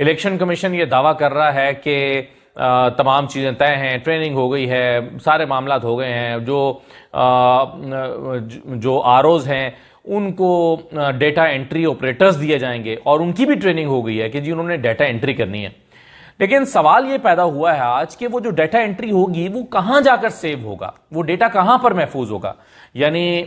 Election commission ये दावा कर रहा है कि तमाम चीज़ें तय हैं, ट्रेनिंग हो गई है, सारे मामलात हो गए हैं, जो आरओज हैं उनको डेटा एंट्री ऑपरेटर्स दिए जाएंगे और उनकी भी ट्रेनिंग हो गई है कि जी उन्होंने डेटा एंट्री करनी है। लेकिन सवाल ये पैदा हुआ है आज कि वो जो डेटा एंट्री होगी वो कहां जाकर सेव होगा, वो डेटा कहां पर महफूज होगा। यानी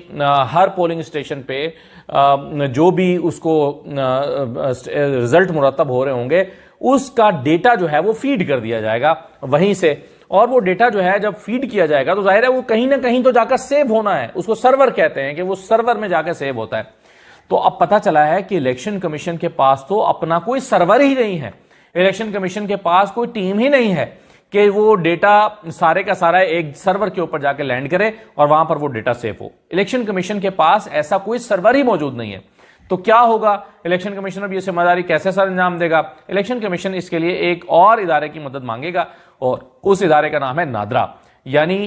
हर पोलिंग स्टेशन पे जो भी उसको रिजल्ट मुरतब हो रहे होंगे उसका डेटा जो है वो फीड कर दिया जाएगा वहीं से, और वो डेटा जो है जब फीड किया जाएगा तो जाहिर है वो कहीं ना कहीं तो जाकर सेव होना है। उसको सर्वर कहते हैं कि वो सर्वर में जाकर सेव होता है। तो अब पता चला है कि इलेक्शन कमीशन के पास तो अपना कोई सर्वर ही नहीं है, इलेक्शन कमीशन के पास कोई टीम ही नहीं है कि वो डेटा सारे का सारा एक सर्वर के ऊपर जाके लैंड करे और वहां पर वो डेटा सेव हो। इलेक्शन कमीशन के पास ऐसा कोई सर्वर ही मौजूद नहीं है। तो क्या होगा, इलेक्शन कमीशन अब ये जिम्मेदारी कैसे सर अंजाम देगा? इलेक्शन कमीशन इसके लिए एक और इदारे की मदद मांगेगा और उस इदारे का नाम है नादरा। यानी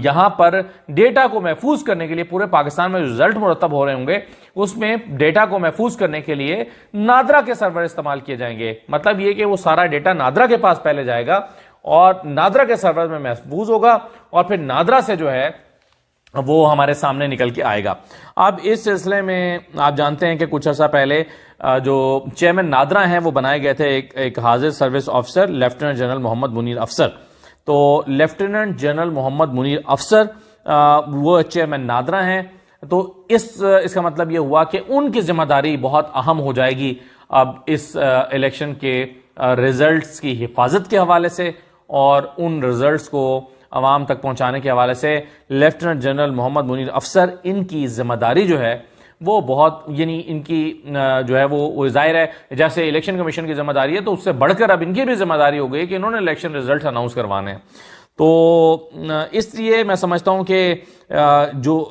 यहां पर डेटा को महफूज करने के लिए पूरे पाकिस्तान में रिजल्ट मुरतब हो रहे होंगे, उसमें डेटा को महफूज करने के लिए नादरा के सर्वर इस्तेमाल किए जाएंगे। मतलब यह कि वो सारा डेटा नादरा के पास पहले जाएगा और नादरा के सर्वर में महफूज होगा और फिर नादरा से जो है वो हमारे सामने निकल के आएगा। अब इस सिलसिले में आप जानते हैं कि कुछ अर्सा पहले जो चेयरमैन नादरा हैं वो बनाए गए थे एक हाजिर service officer lieutenant general Mohammad Munir अफसर। तो लेफ्टिनेंट जनरल मोहम्मद मुनीर अफसर वो चेयरमैन नादरा हैं। तो इसका मतलब ये हुआ कि उनकी जिम्मेदारी बहुत अहम हो जाएगी अब इस इलेक्शन के रिजल्ट्स की हिफाजत के हवाले से और उन रिजल्ट्स को अवाम तक पहुंचाने के हवाले से लेफ्टिनेंट जनरल मोहम्मद मुनीर अफसर इनकी जिम्मेदारी जो है वो बहुत, यानी इनकी जो है वो जाहिर है जैसे इलेक्शन कमीशन की जिम्मेदारी है तो उससे बढ़कर अब इनकी भी जिम्मेदारी हो गई कि इन्होंने इलेक्शन रिजल्ट अनाउंस करवाने हैं। तो इसलिए मैं समझता हूं कि जो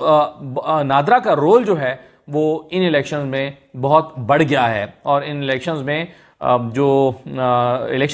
नादरा का रोल जो है वो इन इलेक्शन में बहुत बढ़ गया है और इन इलेक्शन में जो इलेक्शन